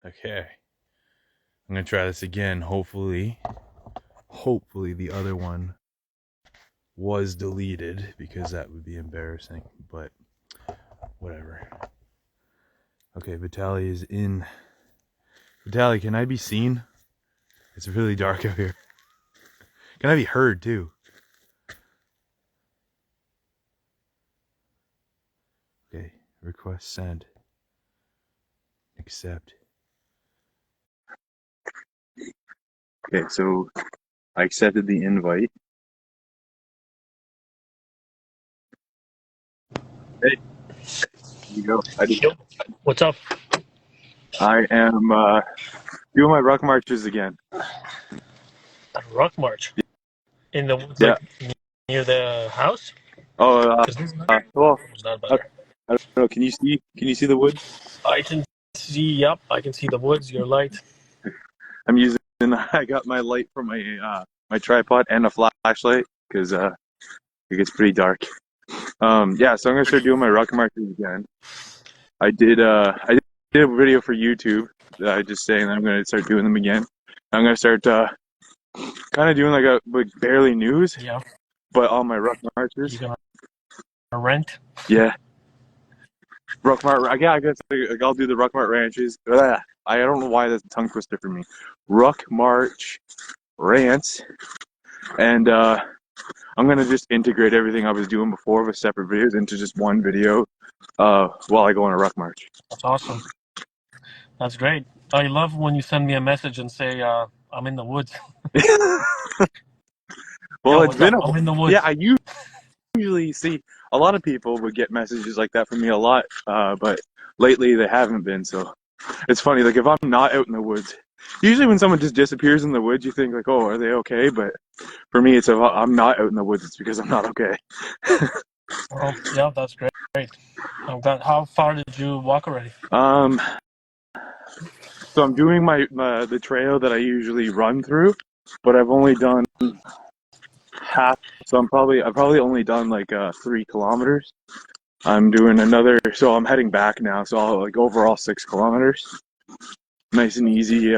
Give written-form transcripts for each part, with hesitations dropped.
Okay. I'm gonna try this again. Hopefully the other one was deleted because that would be embarrassing, but whatever. Okay, Vitaly is in. Vitaly, can I be seen? It's really dark out here. Can I be heard too? Okay, request sent. Accept. Okay, so I accepted the invite. Hey, here you go. Yo, what's up? I am doing my ruck marches again. A rock march in the woods, Yeah. like near the house? Oh, Because this well, is not I, better. I don't know. Can you see? Can you see the woods? I can see. Yep, I can see the woods. Your light. I'm using. I got my light from my tripod and a flashlight because it gets pretty dark. Yeah, so I'm gonna start doing my ruck marches again. I did a video for YouTube. I just saying that I'm gonna start doing them again. I'm gonna start kind of doing like barely news, Yeah, but on my ruck you marches. gonna rent? Yeah, Ruckmart. Yeah, I guess like, I'll do the Ruckmart ranches. Ugh, I don't know why that's a tongue twister for me. Ruck March rants, and I'm gonna just integrate everything I was doing before with separate videos into just one video while I go on a Ruck March. That's awesome. That's great. I love when you send me a message and say, "I'm in the woods." Well, Yo, it's what's been up? a I'm in the yeah. woods. I usually see a lot of people would get messages like that from me a lot, but lately they haven't been. So it's funny. Like if I'm not out in the woods, usually when someone just disappears in the woods, you think like, oh, are they okay? But for me, it's if I'm not out in the woods, it's because I'm not okay. Oh, yeah, that's great. Great. How far did you walk already? Um, so I'm doing my the trail that I usually run through, but I've only done half. So I've probably only done like 3 kilometers. I'm doing another, so I'm heading back now. So I'll like overall 6 kilometers. Nice and easy.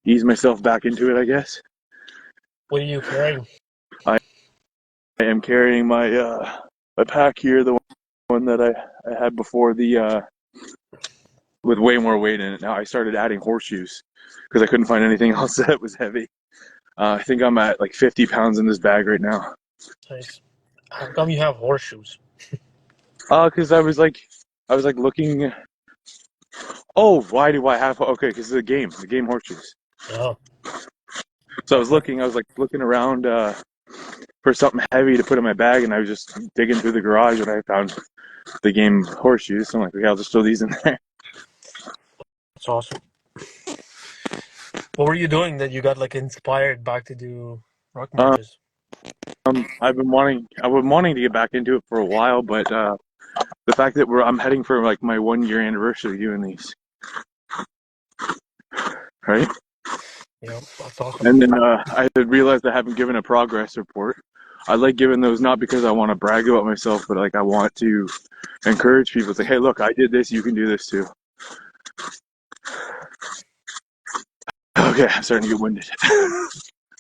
Ease myself back into it, I guess. What are you carrying? I am carrying my pack here, the one that I had before the with way more weight in it. Now I started adding horseshoes because I couldn't find anything else that was heavy. I think I'm at like 50 pounds in this bag right now. Nice. How come you have horseshoes? Because I was like looking. Oh, why do I have? Okay, because the game horseshoes. Oh, So okay. I was like looking around for something heavy to put in my bag, and I was just digging through the garage, and I found the game horseshoes. So I'm like, okay, I'll just throw these in there. That's awesome. What were you doing that you got like inspired back to do rock marches? I've been wanting to get back into it for a while, but the fact that I'm heading for like my 1 year anniversary doing these, right? Yeah, that's awesome. And then I had realized I haven't given a progress report. I like giving those not because I want to brag about myself, but like I want to encourage people. Say, hey, look, I did this. You can do this too. Okay, I'm starting to get winded.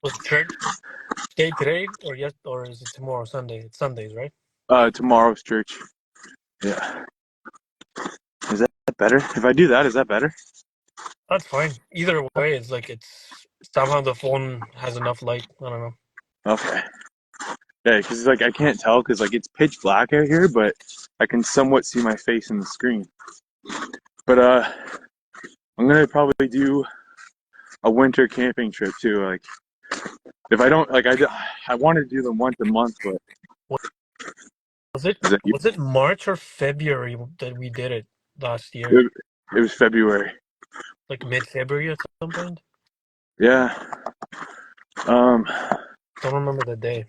Was church day today or yes, or is it tomorrow, Sunday? It's Sundays, right? Tomorrow's church. Yeah. Is that better? If I do that, is that better? That's fine. Either way, it's like it's somehow the phone has enough light. I don't know. Okay. Yeah, because like I can't tell because like it's pitch black out here, but I can somewhat see my face in the screen. But I'm gonna probably do a winter camping trip too. Like if I don't like I wanted to do them once a month, but What was it? is that you? Was it March or February that we did it last year? It, it was February. Like mid-February at some point? Yeah. Um. Don't remember the day.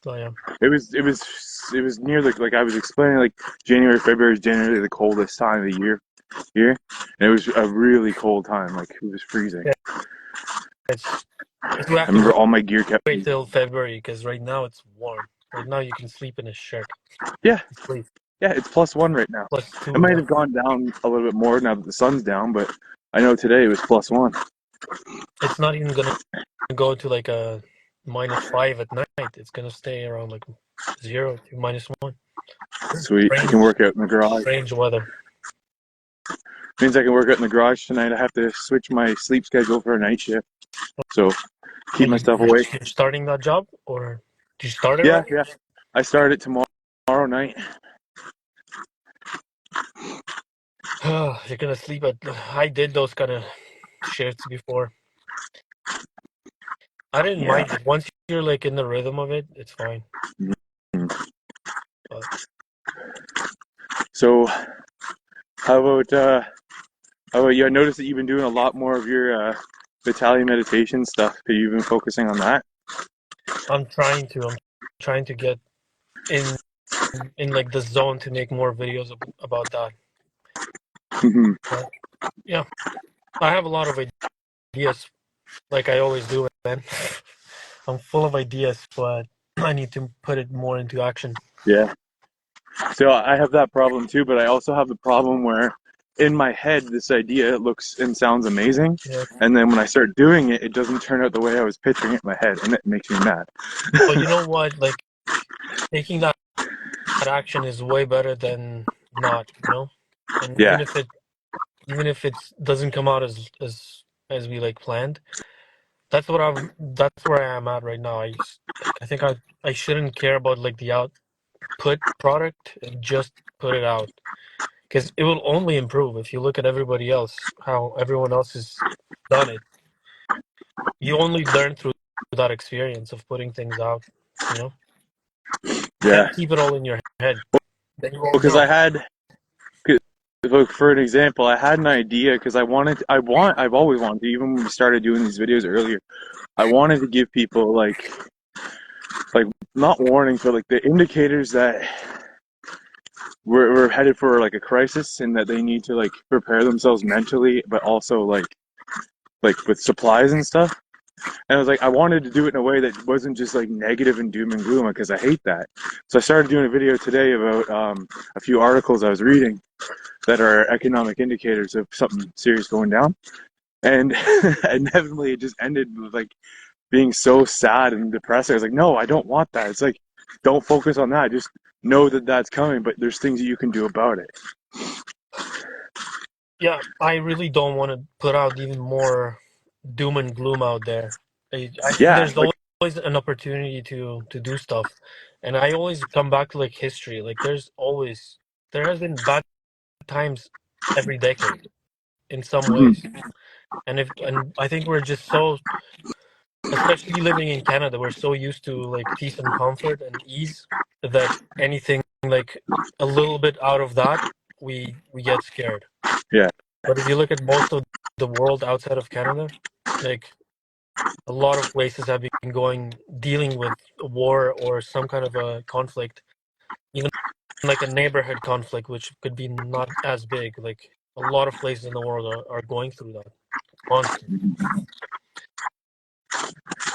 Oh yeah. It was near like I was explaining like January February is generally the coldest time of the year here, and it was a really cold time. Like it was freezing. Yeah, it's you I have to remember all my gear kept. wait till February because right now it's warm. Right now you can sleep in a shirt. Yeah, Sleep yeah. It's +1 right now. plus It two. might Yeah. have gone down a little bit more now that the sun's down, but I know today it was +1. It's not even gonna go to like a -5 at night. It's gonna stay around like 0 to -1. Sweet. I can Strange, work out in the garage. strange weather. Means I can work out in the garage tonight. I have to switch my sleep schedule for a night shift. So Are keep you myself awake. you're starting that job, or did you start it Yeah, already? yeah. I start it tomorrow night. You're gonna sleep at. I did those kind of shifts before. I didn't Yeah. mind it. Once you're like in the rhythm of it, it's fine. But So how about you? I noticed that you've been doing a lot more of your Vitaly meditation stuff. Have you been focusing on that? I'm trying to. I'm trying to get in like the zone to make more videos about that. Mhm. But yeah, I have a lot of ideas, like I always do, man. I'm full of ideas, but I need to put it more into action. Yeah. So I have that problem too, but I also have the problem where in my head this idea looks and sounds amazing, Yeah. and then when I start doing it, it doesn't turn out the way I was picturing it in my head, and it makes me mad. But you know what? Like taking that action is way better than not, you know? And Yeah. even if it doesn't come out as we like planned, that's where I am at right now. I think I shouldn't care about like the output product and just put it out, because it will only improve if you look at everybody else, how everyone else has done it. You only learn through that experience of putting things out, you know? You Yeah. can't keep it all in your head. Then you won't Because grow. I had, look, for an example, I had an idea because I've always wanted to, even when we started doing these videos earlier, I wanted to give people like not warnings, but like the indicators that we're headed for like a crisis and that they need to like prepare themselves mentally, but also like with supplies and stuff. And I was like, I wanted to do it in a way that wasn't just like negative and doom and gloom because I hate that. So I started doing a video today about a few articles I was reading that are economic indicators of something serious going down. And inevitably, it just ended with like being so sad and depressed. I was like, no, I don't want that. It's like, don't focus on that. Just know that that's coming, but there's things that you can do about it. Yeah, I really don't want to put out even more doom and gloom out there. I think Yeah, there's like, always an opportunity to do stuff, and I always come back to like history. Like there has been bad times every decade in some ways, and I think we're just so, especially living in Canada, we're so used to like peace and comfort and ease that anything like a little bit out of that, we get scared. yeah, But if you look at most of the world outside of Canada, like a lot of places have been dealing with a war or some kind of a conflict, even like a neighborhood conflict, which could be not as big. Like a lot of places in the world are going through that constantly.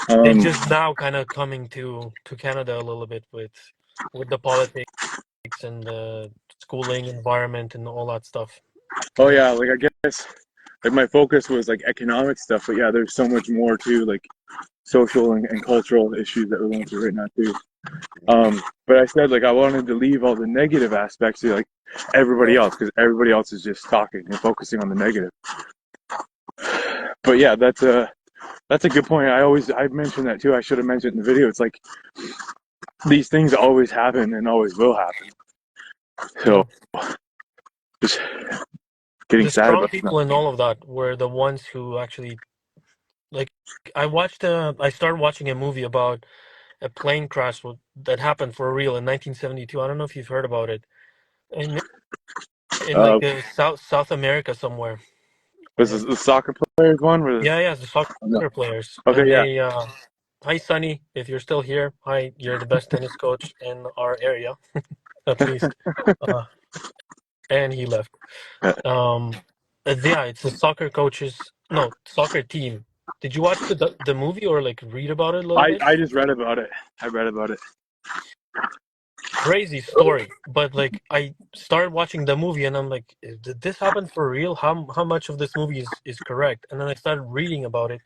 They're um, just now kind of coming to Canada a little bit with the politics and the schooling environment and all that stuff. oh And yeah, like I guess like my focus was like economic stuff, but yeah, there's so much more too, like social and cultural issues that we're going through right now too. But I said like I wanted to leave all the negative aspects to like everybody yeah, else because everybody else is just talking and focusing on the negative. But yeah, that's a good point. I mentioned that too. I should have mentioned in the video. It's like these things always happen and always will happen. So yeah. just getting The sad strong about that. people in all of that were the ones who actually like. I started watching a movie about a plane crash that happened for real in 1972. I don't know if you've heard about it. In Uh, like South America somewhere. was this And the soccer players one? yeah, the No. soccer players. Okay, And yeah. they hi Sonny, if you're still here. Hi, you're the best tennis coach in our area, at least. Uh, and he left. Um, yeah, it's the soccer coaches. No, soccer team. Did you watch the movie or like read about it a little bit? I just read about it. I read about it. crazy story. But like, I started watching the movie, and I'm like, did this happen for real? How much of this movie is correct? And then I started reading about it,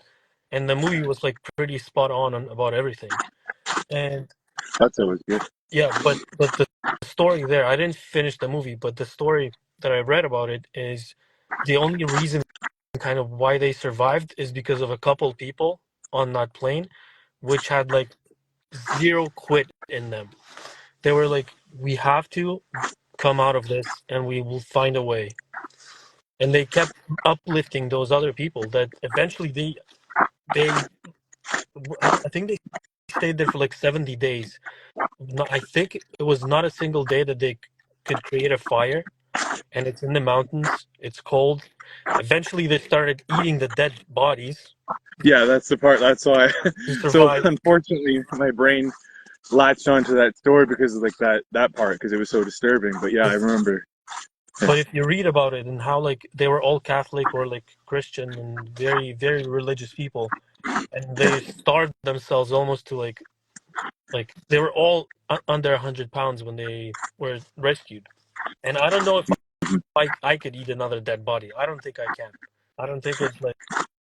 and the movie was like pretty spot on about everything. And That's always good. yeah, but the story there, I didn't finish the movie, but the story that I read about it is the only reason kind of why they survived is because of a couple people on that plane, which had like zero quit in them. They were like, we have to come out of this and we will find a way. And they kept uplifting those other people that eventually they I think they stayed there for like 70 days. No, I think it was not a single day that they could create a fire, and it's in the mountains. It's cold. Eventually, they started eating the dead bodies Yeah, that's the part. That's why. to So survive. unfortunately, my brain latched onto that story because of like that part because it was so disturbing. But yeah, I If, remember. but if you read about it and how like they were all Catholic or like Christian and very very religious people, and they starved themselves almost to like they were all under 100 pounds when they were rescued. And I don't know if I could eat another dead body. I don't think I can. I don't think it like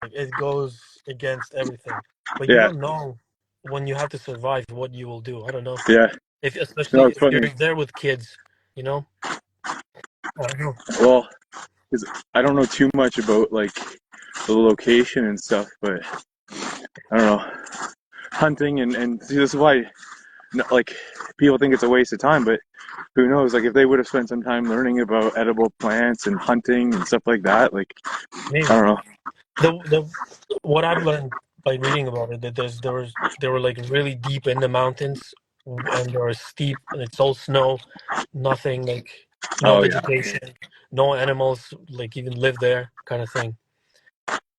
it goes against everything. But you Yeah, don't know when you have to survive what you will do. I don't know. yeah. If No, especially it's if funny. you're there with kids, you know? I don't know. Well, 'cause I don't know too much about like the location and stuff, but I don't know hunting and see this is why like people think it's a waste of time, but who knows? Like if they would have spent some time learning about edible plants and hunting and stuff like that, like I Maybe. don't know. The what I've learned by reading about it that there were like really deep in the mountains and there was steep and it's all snow, nothing like no Oh yeah, vegetation, no animals like even live there kind of thing.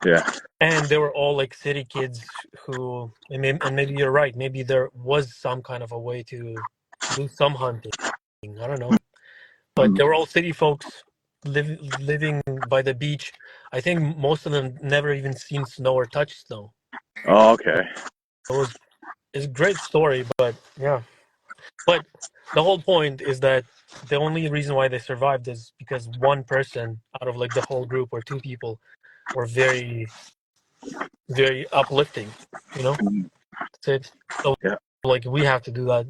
yeah. And they were all like city kids who, and maybe you're right. Maybe there was some kind of a way to do some hunting. I don't know, but Mm. they were all city folks living by the beach. I think most of them never even seen snow or touched snow. Oh, okay. It was it's a great story, but yeah. But the whole point is that the only reason why they survived is because one person out of like the whole group or two people were very very uplifting. You know. Mm. That's it. So, Yeah, like, we have to do that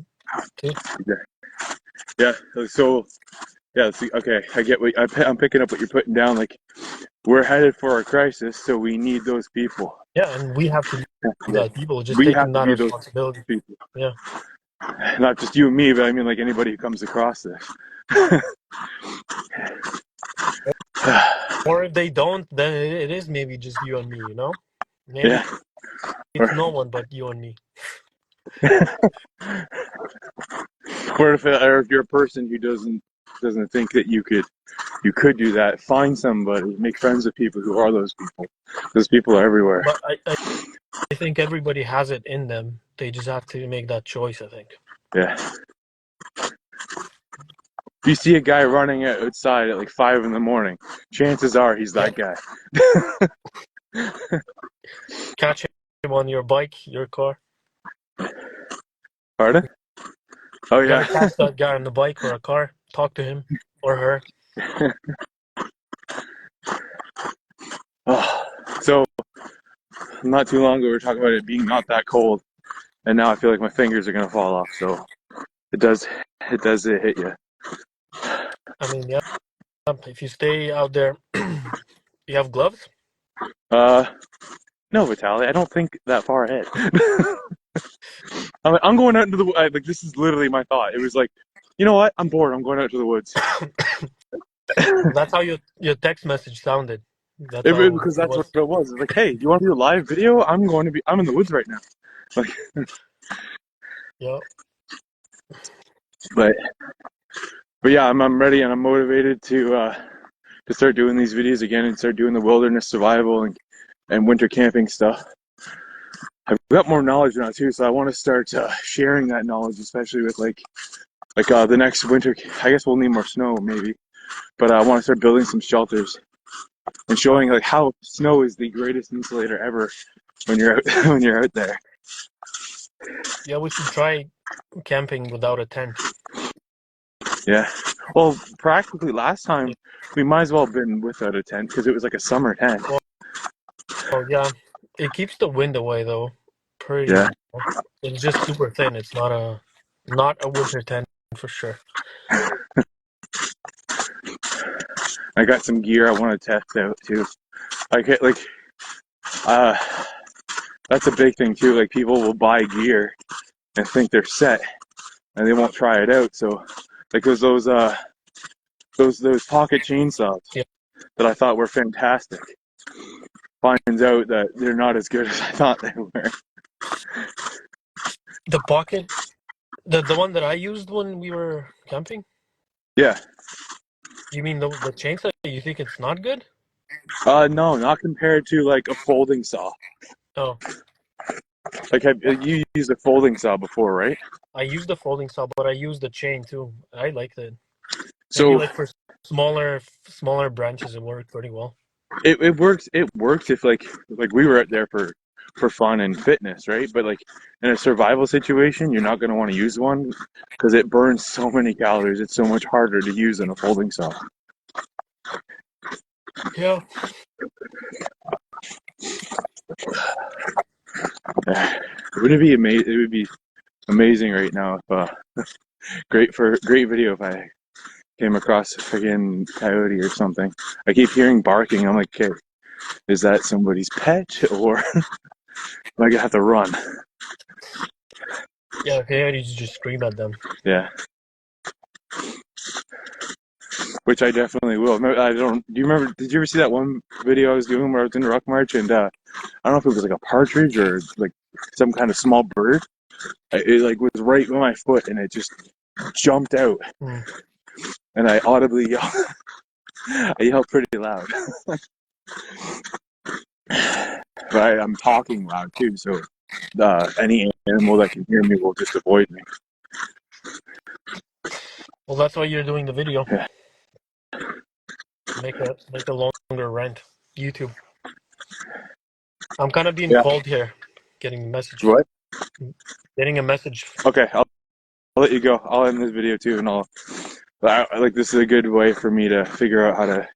too. yeah, yeah. So yeah, see, okay. I get what I'm picking up what you're putting down. Like we're headed for a crisis, so we need those people. Yeah, and we have to do Yeah. that. People just We have taking to that be those responsibility. people, Yeah. not just you and me, but I mean like anybody who comes across this. Or if they don't, then it is maybe just you and me, you know? Maybe Yeah. it's no one but you and me. Or if you're a person who doesn't think that you could do that, find somebody, make friends with people who are those people. Those people are everywhere. But I think everybody has it in them. They just have to make that choice, I think. Yeah. If you see a guy running outside at like 5 in the morning, chances are he's Yeah. that guy. Catch him on your bike, your car. Pardon? Oh You gotta yeah. catch that guy on the bike or a car. Talk to him or her. Oh, so not too long ago we were talking about it being not that cold, and now I feel like my fingers are gonna fall off. So it does hit you. I mean, yeah. If you stay out there, you have gloves? Uh, no, Vitaly, I don't think that far ahead. I'm going out into the like. This is literally my thought. It was like, you know what? I'm bored. I'm going out to the woods. That's how your text message sounded. That's how Because it that's what was. it was. It's like, hey, you want to do a live video? I'm in the woods right now. Like, Yeah. but but yeah, I'm ready and I'm motivated to start doing these videos again and start doing the wilderness survival and winter camping stuff. I've got more knowledge now too, so I want to start sharing that knowledge, especially with the next winter. I guess we'll need more snow maybe, but I want to start building some shelters and Yeah. showing like how snow is the greatest insulator ever when you're out when you're out there. Yeah, we should try camping without a tent. Yeah. Well, practically last time we might as well have been without a tent because it was like a summer tent. Well, yeah, it keeps the wind away though, pretty Yeah. well. It's just super thin. It's not a winter tent for sure. I got some gear I want to test out too. Like uh that's a big thing too. Like people will buy gear and think they're set and they won't try it out. So like those pocket chainsaws Yeah, that I thought were fantastic finds out that they're not as good as I thought they were. the pocket, the one that I used when we were camping. Yeah. You mean the chainsaw? You think it's not good? No, not compared to like a folding saw. Oh, Like have you used a folding saw before, right? I used the folding saw, but I used the chain too. I liked it. Maybe So like for smaller branches, it worked pretty well. it works if like we were out there for fun and fitness, right? But like in a survival situation, you're not going to want to use one because it burns so many calories. It's so much harder to use than a folding saw. Yeah. Wouldn't it be amazing? It would be amazing right now if great video if I came across a freaking coyote or something. I keep hearing barking. I'm like, okay, is that somebody's pet or am I gonna have to run? Yeah, coyotes just scream at them. Yeah, which I definitely will. No, I don't. Do you remember? Did you ever see that one video I was doing where I was in Ruck March and I don't know if it was like a partridge or like some kind of small bird. It like was right by my foot and it just jumped out Mm. and I audibly yelled. I yelled pretty loud, but I'm talking loud too, so any animal that can hear me will just avoid me. Well, that's why you're doing the video. Yeah. Make a longer rant. YouTube. I'm kind of being Yeah. called here. Getting a message. What? Getting a message. Okay, I'll let you go. I'll end this video too, and like this is a good way for me to figure out how to